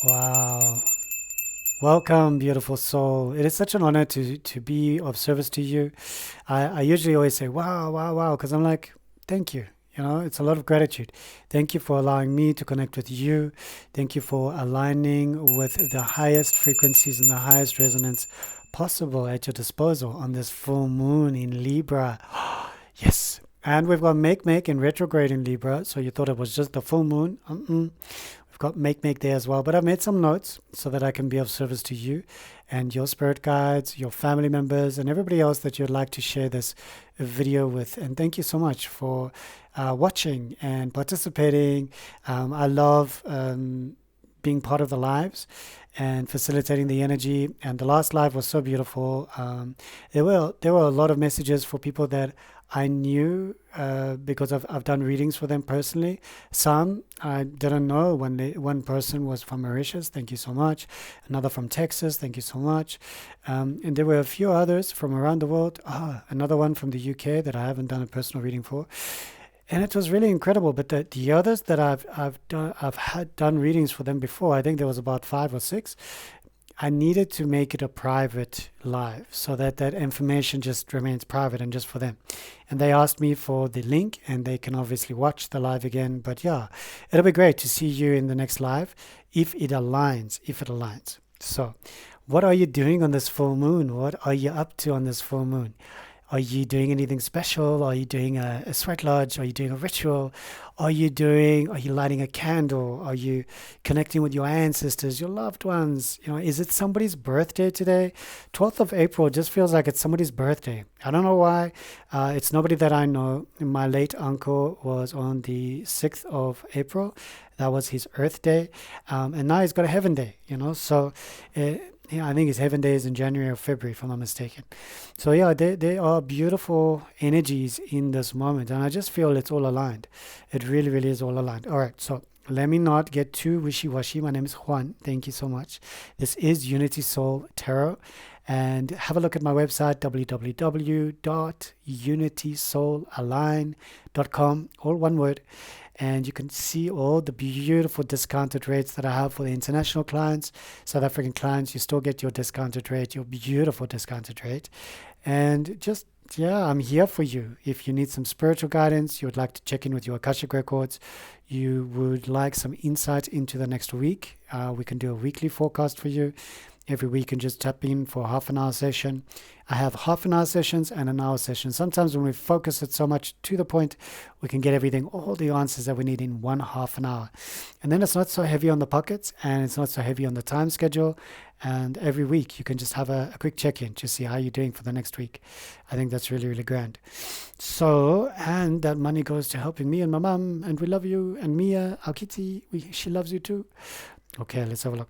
Wow. Welcome, beautiful soul. It is such an honor to be of service to you. I usually always say, wow, wow, wow, because I'm like, thank you. It's a lot of gratitude. Thank you for allowing me to connect with you. Thank you for aligning with the highest frequencies and the highest resonance possible at your disposal on this full moon in Libra. Yes. And we've got MakeMake and Retrograde in Libra. So you thought it was just the full moon. We've got MakeMake there as well. But I've made some notes so that I can be of service to you and your spirit guides, your family members, and everybody else that you'd like to share this video with. And thank you so much for watching and participating. I love being part of the lives and facilitating the energy. And the last live was so beautiful. There were a lot of messages for people that I knew because I've done readings for them personally. Some I didn't know. One person was from Mauritius, thank you so much. Another from Texas, thank you so much. And there were a few others from around the world. Another one from the UK that I haven't done a personal reading for. And it was really incredible. But the others that I've had done readings for them before, I think there was about 5 or 6. I needed to make it a private live so that information just remains private and just for them. And they asked me for the link, and they can obviously watch the live again. But yeah, it'll be great to see you in the next live if it aligns. So what are you doing on this full moon? What are you up to on this full moon? Are you doing anything special? Are you doing a sweat lodge? Are you doing a ritual? Are you lighting a candle? Are you connecting with your ancestors, your loved ones? Is it somebody's birthday today? 12th of April just feels like it's somebody's birthday. I don't know why. It's nobody that I know. My late uncle was on the 6th of April. That was his Earth Day. And now he's got a Heaven Day, so... I think his Heaven Day is in January or February, if I'm not mistaken. So yeah, there are beautiful energies in this moment, and I just feel it's all aligned. It really, really is all aligned. All right, so let me not get too wishy-washy. My name is Juan. Thank you so much. This is Unity Soul Tarot, and have a look at my website, www.unitysoulallign.com, all one word. And you can see all the beautiful discounted rates that I have for the international clients. South African clients, you still get your discounted rate, your beautiful discounted rate. And just, yeah, I'm here for you. If you need some spiritual guidance, you would like to check in with your Akashic records, you would like some insight into the next week, we can do a weekly forecast for you. Every week you can just tap in for a half an hour session. I have half an hour sessions and an hour session. Sometimes when we focus it so much to the point, we can get everything, all the answers that we need in one half an hour. And then it's not so heavy on the pockets and it's not so heavy on the time schedule. And every week you can just have a quick check-in to see how you're doing for the next week. I think that's really, really grand. So, and that money goes to helping me and my mom, and we love you. And Mia, our kitty, she loves you too. Okay, let's have a look.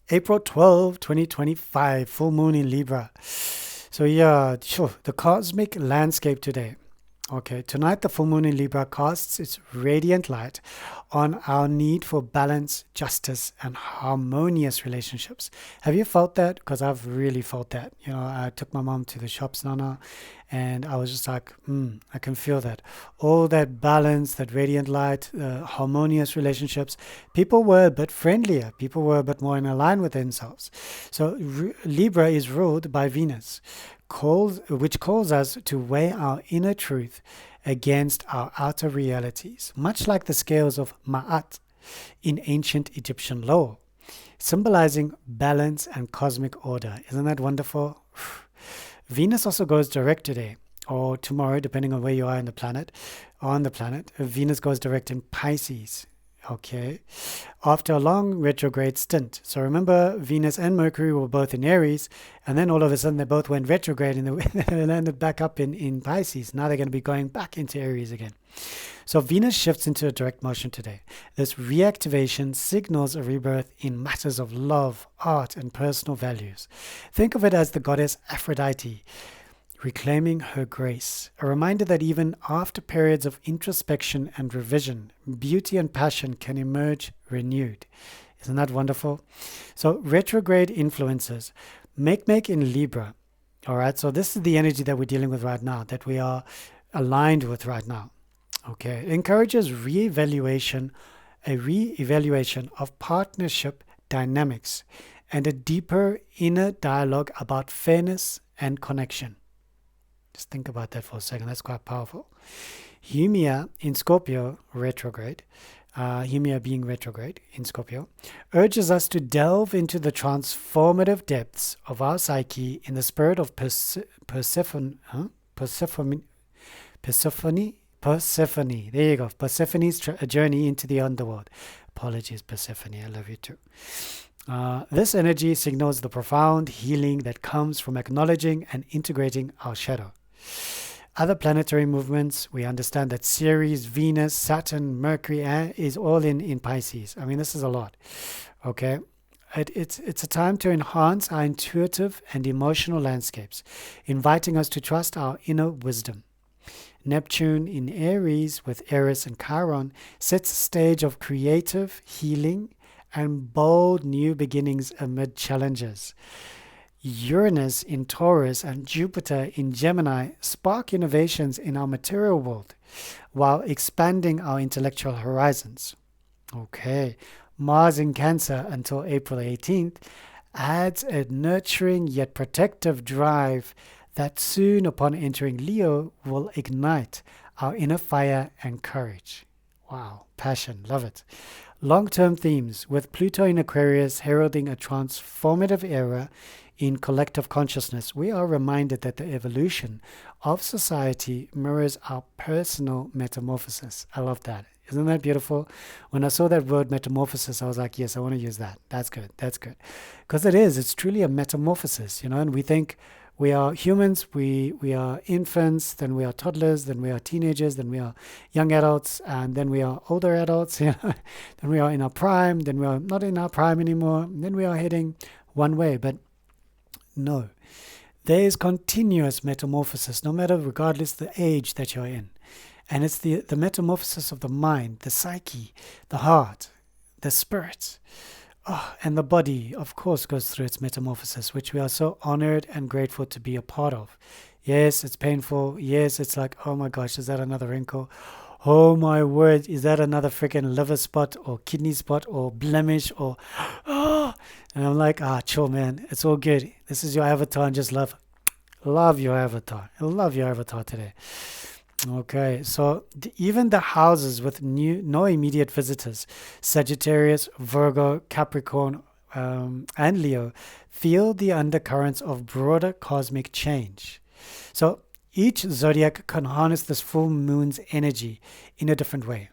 April 12, 2025, full moon in Libra. So yeah, sure, the cosmic landscape today. Okay, tonight the full moon in Libra casts its radiant light on our need for balance, justice, and harmonious relationships. Have you felt that? Because I've really felt that. I took my mom to the shops now, and I was just like, I can feel that. All that balance, that radiant light, harmonious relationships. People were a bit friendlier. People were a bit more in line with themselves. So Libra is ruled by Venus, which calls us to weigh our inner truth against our outer realities, much like the scales of Ma'at in ancient Egyptian law, symbolizing balance and cosmic order. Isn't that wonderful? Venus also goes direct today, or tomorrow, depending on where you are on the planet. Venus goes direct in Pisces. Okay, after a long retrograde stint. So remember, Venus and Mercury were both in Aries, and then all of a sudden they both went retrograde and they landed back up in Pisces. Now they're going to be going back into Aries again. So Venus shifts into a direct motion today. This reactivation signals a rebirth in matters of love, art, and personal values. Think of it as the goddess Aphrodite reclaiming her grace, a reminder that even after periods of introspection and revision, beauty and passion can emerge renewed. Isn't that wonderful? So retrograde influences. MakeMake in Libra. All right, so this is the energy that we're dealing with right now, that we are aligned with right now. Okay, it encourages reevaluation a re-evaluation of partnership dynamics, and a deeper inner dialogue about fairness and connection. Just think about that for a second. That's quite powerful. Haumea in Scorpio, retrograde, Haumea being retrograde in Scorpio, urges us to delve into the transformative depths of our psyche in the spirit of Persephone. There you go. Persephone's journey into the underworld. Apologies, Persephone. I love you too. This energy signals the profound healing that comes from acknowledging and integrating our shadow. Other planetary movements, we understand that Ceres, Venus, Saturn, Mercury is all in Pisces. I mean, this is a lot. Okay? It's a time to enhance our intuitive and emotional landscapes, inviting us to trust our inner wisdom. Neptune in Aries with Eris and Chiron sets a stage of creative healing and bold new beginnings amid challenges. Uranus in Taurus and Jupiter in Gemini spark innovations in our material world while expanding our intellectual horizons. Okay, Mars in Cancer until April 18th adds a nurturing yet protective drive that soon upon entering Leo will ignite our inner fire and courage. Wow, passion, love it. Long-term themes with Pluto in Aquarius heralding a transformative era in collective consciousness, we are reminded that the evolution of society mirrors our personal metamorphosis. I love that. Isn't that beautiful? When I saw that word metamorphosis, I was like, yes, I want to use that. That's good. That's good. Because it's truly a metamorphosis, and we think we are humans, we are infants, then we are toddlers, then we are teenagers, then we are young adults, and then we are older adults, then we are in our prime, then we are not in our prime anymore, then we are heading one way. But no, there is continuous metamorphosis, regardless the age that you're in. And it's the metamorphosis of the mind, the psyche, the heart, the spirit. And the body, of course, goes through its metamorphosis, which we are so honored and grateful to be a part of. Yes, it's painful. Yes, it's like, oh my gosh, is that another wrinkle? Oh my word, is that another freaking liver spot or kidney spot or blemish or and I'm like, chill, man. It's all good. This is your avatar, and just love your avatar. I love your avatar today. Okay, so even the houses with no immediate visitors, Sagittarius, Virgo, Capricorn, and Leo, feel the undercurrents of broader cosmic change. So each zodiac can harness this full moon's energy in a different way.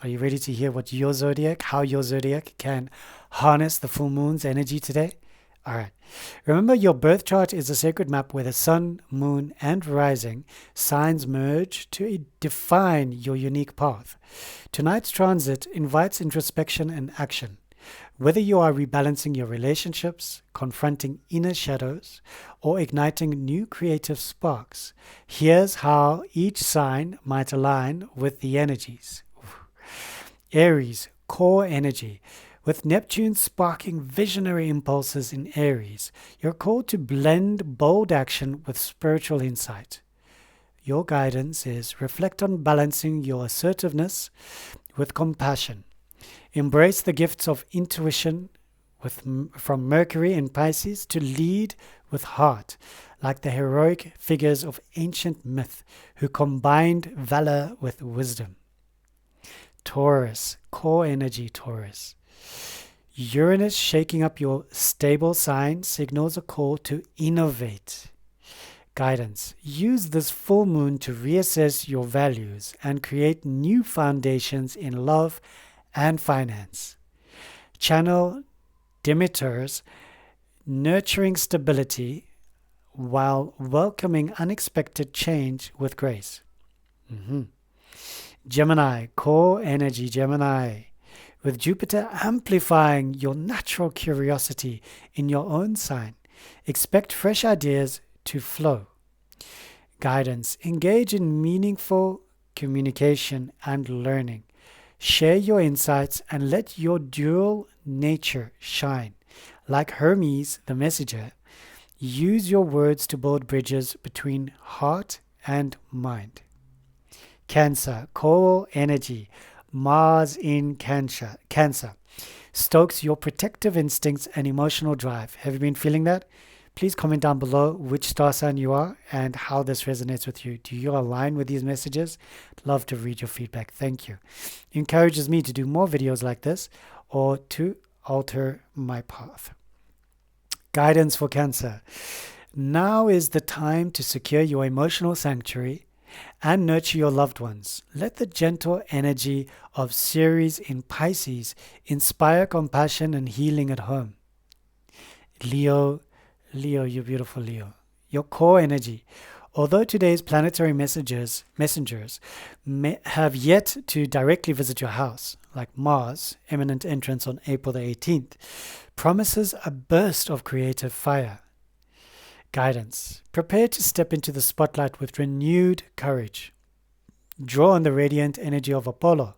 Are you ready to hear how your zodiac can harness the full moon's energy today? All right. Remember, your birth chart is a sacred map where the sun, moon, and rising signs merge to define your unique path. Tonight's transit invites introspection and action. Whether you are rebalancing your relationships, confronting inner shadows, or igniting new creative sparks, here's how each sign might align with the energies. Aries, core energy. With Neptune sparking visionary impulses in Aries, you're called to blend bold action with spiritual insight. Your guidance is reflect on balancing your assertiveness with compassion. Embrace the gifts of intuition from Mercury in Pisces to lead with heart, like the heroic figures of ancient myth who combined valor with wisdom. Taurus, core energy Taurus. Uranus shaking up your stable sign signals a call to innovate. Guidance. Use this full moon to reassess your values and create new foundations in love and finance. Channel Demeter's nurturing stability while welcoming unexpected change with grace. Gemini, core energy Gemini. With Jupiter amplifying your natural curiosity in your own sign, expect fresh ideas to flow. Guidance. Engage in meaningful communication and learning. Share your insights and let your dual nature shine. Like Hermes, the messenger, use your words to build bridges between heart and mind. Cancer, core energy. Mars in Cancer stokes your protective instincts and emotional drive. Have you been feeling that? Please comment down below which star sign you are and how this resonates with you. Do you align with these messages? Love to read your feedback. Thank you. It encourages me to do more videos like this or to alter my path. Guidance for Cancer. Now is the time to secure your emotional sanctuary and nurture your loved ones. Let the gentle energy of Ceres in Pisces inspire compassion and healing at home. Leo, you beautiful Leo. Your core energy. Although today's planetary messengers may have yet to directly visit your house, like Mars, imminent entrance on April the 18th, promises a burst of creative fire. Guidance. Prepare to step into the spotlight with renewed courage. Draw on the radiant energy of Apollo,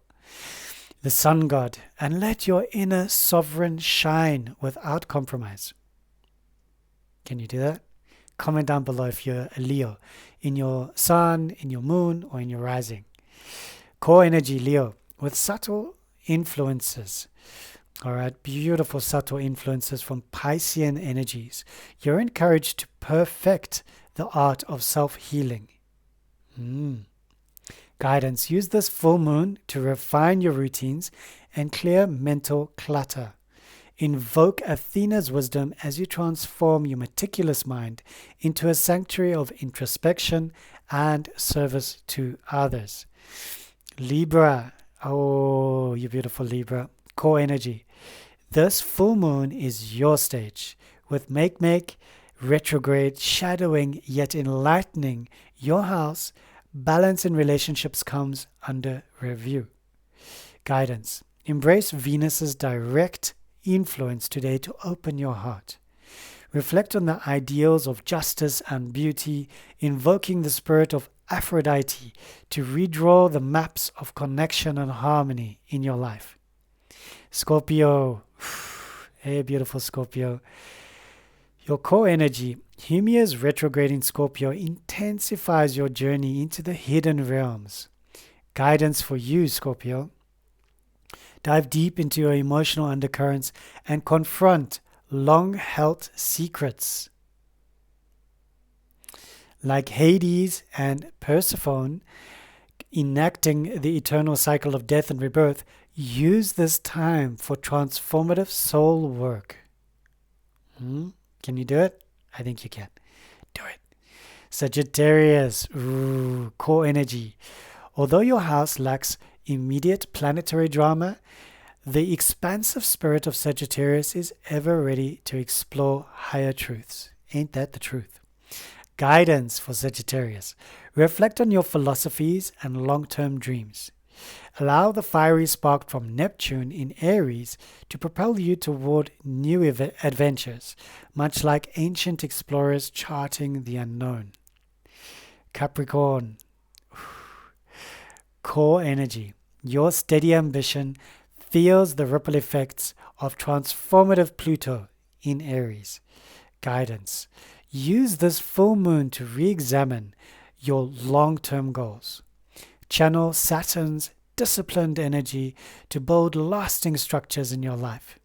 the sun god, and let your inner sovereign shine without compromise. Can you do that? Comment down below if you're a Leo, in your sun, in your moon, or in your rising. Core energy, Leo, with subtle influences. All right, beautiful subtle influences from Piscean energies. You're encouraged to perfect the art of self-healing. Guidance. Use this full moon to refine your routines and clear mental clutter. Invoke Athena's wisdom as you transform your meticulous mind into a sanctuary of introspection and service to others. Libra. Oh, you beautiful Libra. Core energy. This full moon is your stage, with MakeMake, Retrograde shadowing yet enlightening your house. Balance in relationships comes under review. Guidance. Embrace Venus's direct influence today to open your heart. Reflect on the ideals of justice and beauty, invoking the spirit of Aphrodite to redraw the maps of connection and harmony in your life. Scorpio. Hey, beautiful Scorpio. Your core energy. Haumea's retrograde in Scorpio intensifies your journey into the hidden realms. Guidance for you, Scorpio. Dive deep into your emotional undercurrents and confront long-held secrets. Like Hades and Persephone, enacting the eternal cycle of death and rebirth, use this time for transformative soul work. Can you do it? I think you can. Do it. Sagittarius, core energy. Although your house lacks immediate planetary drama, the expansive spirit of Sagittarius is ever ready to explore higher truths. Ain't that the truth? Guidance for Sagittarius. Reflect on your philosophies and long-term dreams. Allow the fiery spark from Neptune in Aries to propel you toward new adventures, much like ancient explorers charting the unknown. Capricorn. Core energy. Your steady ambition feels the ripple effects of transformative Pluto in Aries. Guidance. Use this full moon to re-examine your long-term goals. Channel Saturn's disciplined energy to build lasting structures in your life,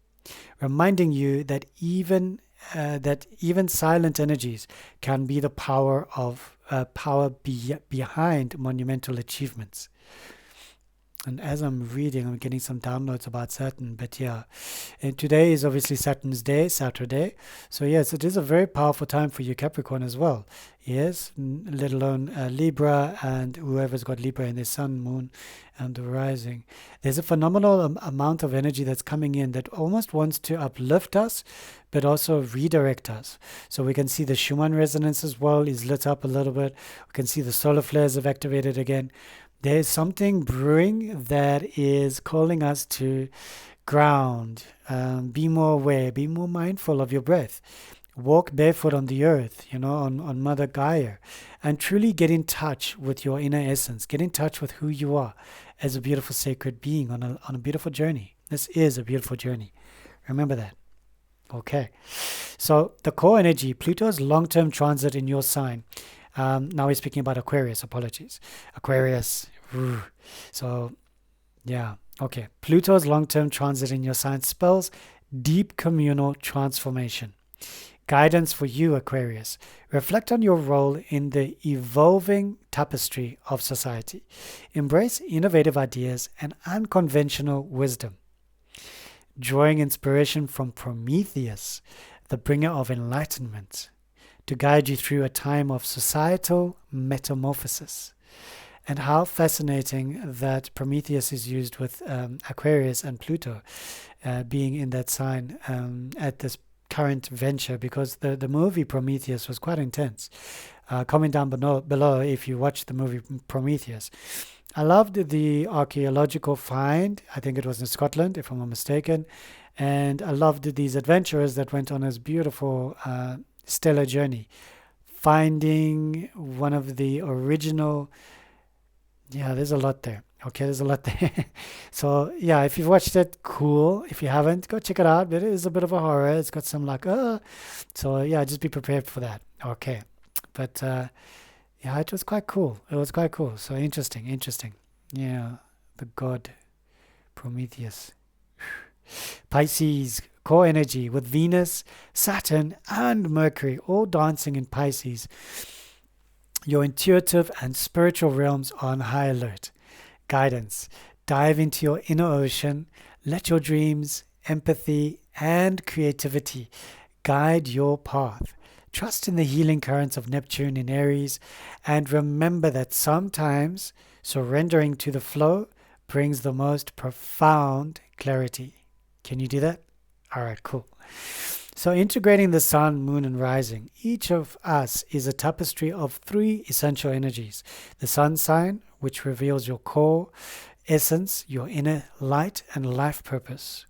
reminding you that even silent energies can be the power behind monumental achievements. And as I'm reading, I'm getting some downloads about Saturn. But yeah, and today is obviously Saturn's day, Saturday. So yes, it is a very powerful time for you, Capricorn, as well. Yes, let alone Libra and whoever's got Libra in their sun, moon, and the rising. There's a phenomenal amount of energy that's coming in that almost wants to uplift us, but also redirect us. So we can see the Schumann resonance as well is lit up a little bit. We can see the solar flares have activated again. There's something brewing that is calling us to ground, be more aware, be more mindful of your breath, walk barefoot on the earth, on Mother Gaia, and truly get in touch with your inner essence, get in touch with who you are as a beautiful sacred being on a beautiful journey. This is a beautiful journey. Remember that. Okay. So the core energy, Pluto's long-term transit in your sign. Now we're speaking about Aquarius, apologies. Aquarius. So Yeah. Okay. Pluto's long-term transit in your sign spells deep communal transformation. Guidance for you, Aquarius. Reflect on your role in the evolving tapestry of society. Embrace innovative ideas and unconventional wisdom. Drawing inspiration from Prometheus, the bringer of enlightenment, to guide you through a time of societal metamorphosis. And how fascinating that Prometheus is used with Aquarius and Pluto being in that sign at this current venture, because the movie Prometheus was quite intense. Comment down below if you watched the movie Prometheus. I loved the archaeological find. I think it was in Scotland, if I'm not mistaken. And I loved these adventurers that went on this beautiful stellar journey, finding one of the original. Yeah, there's a lot there. Okay, there's a lot there. So yeah, if you've watched it, cool. If you haven't, go check it out. But it is a bit of a horror. It's got some like, so yeah, just be prepared for that. Okay, but yeah, it was quite cool. It was quite cool. So interesting. Yeah, the god Prometheus. Pisces, core energy with Venus, Saturn, and Mercury all dancing in Pisces. Your intuitive and spiritual realms are on high alert. Guidance. Dive into your inner ocean. Let your dreams, empathy, and creativity guide your path. Trust in the healing currents of Neptune in Aries, and remember that sometimes surrendering to the flow brings the most profound clarity. Can you do that? All right, cool. So integrating the sun, moon, and rising, each of us is a tapestry of three essential energies. The sun sign, which reveals your core essence, your inner light and life purpose.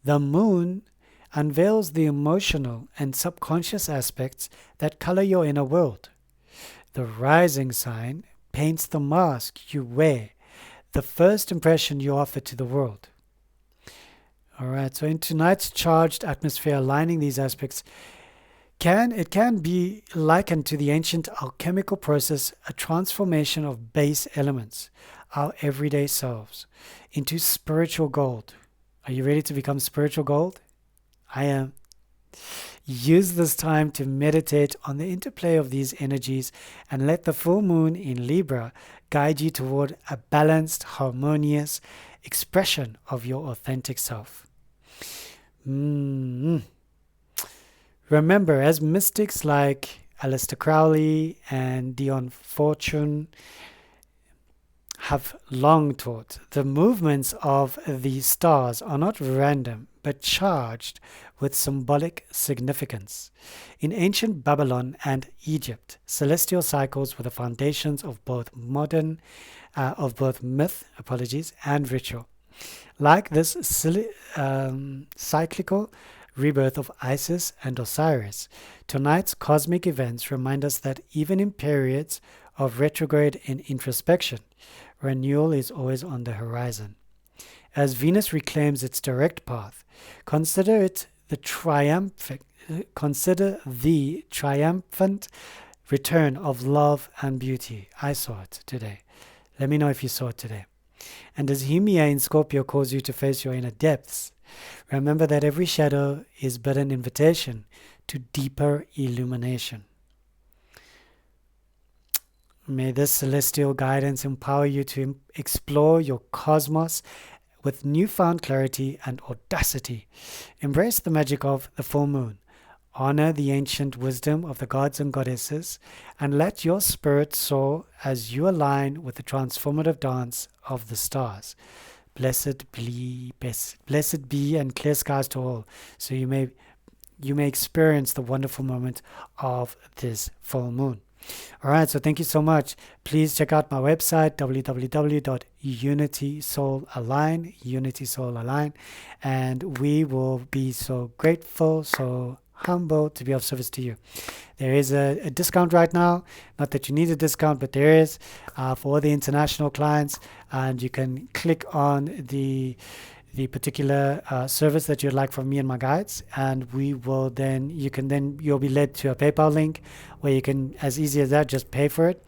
The moon unveils the emotional and subconscious aspects that color your inner world. The rising sign paints the mask you wear, the first impression you offer to the world. All right, so in tonight's charged atmosphere, aligning these aspects can be likened to the ancient alchemical process, a transformation of base elements, our everyday selves, into spiritual gold. Are you ready to become spiritual gold? I am. Use this time to meditate on the interplay of these energies and let the full moon in Libra guide you toward a balanced, harmonious expression of your authentic self. Remember, as mystics like Aleister Crowley and Dion Fortune have long taught, the movements of the stars are not random, but charged with symbolic significance. In ancient Babylon and Egypt, celestial cycles were the foundations of both myth, and ritual. Like this cyclical rebirth of Isis and Osiris, tonight's cosmic events remind us that even in periods of retrograde and introspection, renewal is always on the horizon. As Venus reclaims its direct path, consider the triumphant return of love and beauty. I saw it today. Let me know if you saw it today. And as Haumea in Scorpio calls you to face your inner depths, remember that every shadow is but an invitation to deeper illumination. May this celestial guidance empower you to explore your cosmos with newfound clarity and audacity. Embrace the magic of the full moon. Honor the ancient wisdom of the gods and goddesses, and let your spirit soar as you align with the transformative dance of the stars. Blessed be, and clear skies to all, so you may experience the wonderful moment of this full moon. All right, so thank you so much. Please check out my website, www.UnitySoulAlign, and we will be so grateful, so humble to be of service to you. There is a discount right now. Not that you need a discount, but there is for all the international clients, and you can click on the particular service that you'd like from me and my guides, and you'll be led to a PayPal link where you can, as easy as that, just pay for it.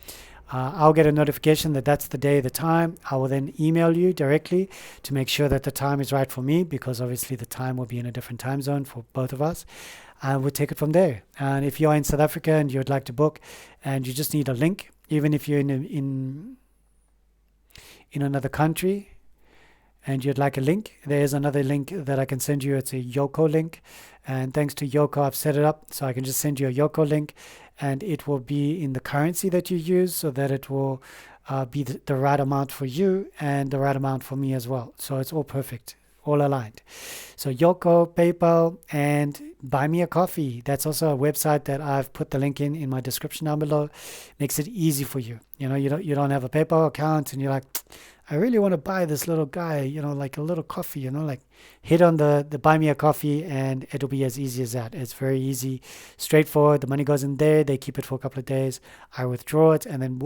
I'll get a notification that that's the day, the time. I will then email you directly to make sure that the time is right for me, because obviously the time will be in a different time zone for both of us. And we'll take it from there. And if you're in South Africa and you'd like to book and you just need a link, even if you're in another country and you'd like a link, there's another link that I can send you. It's a Yoko link. And thanks to Yoko, I've set it up so I can just send you a Yoko link, and it will be in the currency that you use, so that it will be the right amount for you and the right amount for me as well. So it's all perfect, all aligned. So Yoko, PayPal, and Buy Me a Coffee. That's also a website that I've put the link in my description down below. Makes it easy for you. You know, you don't have a PayPal account and you're like, I really want to buy this little guy, like a little coffee, like hit on the Buy Me a Coffee and it'll be as easy as that. It's very easy, straightforward. The money goes in there. They keep it for a couple of days. I withdraw it and then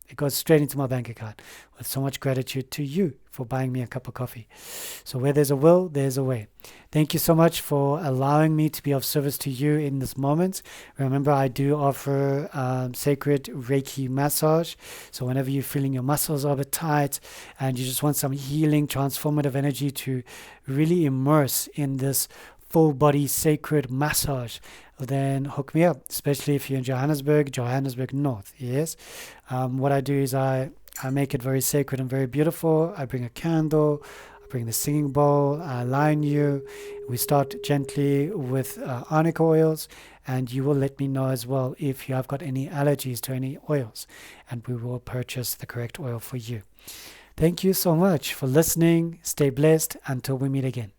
it goes straight into my bank account, with so much gratitude to you for buying me a cup of coffee. So where there's a will, there's a way. Thank you so much for allowing me to be of service to you in this moment. Remember, I do offer sacred Reiki massage. So whenever you're feeling your muscles are a bit tight and you just want some healing, transformative energy to really immerse in this full body sacred massage, then hook me up, especially if you're in Johannesburg North. Yes. What I do is I make it very sacred and very beautiful. I bring a candle, I bring the singing bowl, I align you. We start gently with arnica oils, and you will let me know as well if you have got any allergies to any oils, and we will purchase the correct oil for you. Thank you so much for listening. Stay blessed until we meet again.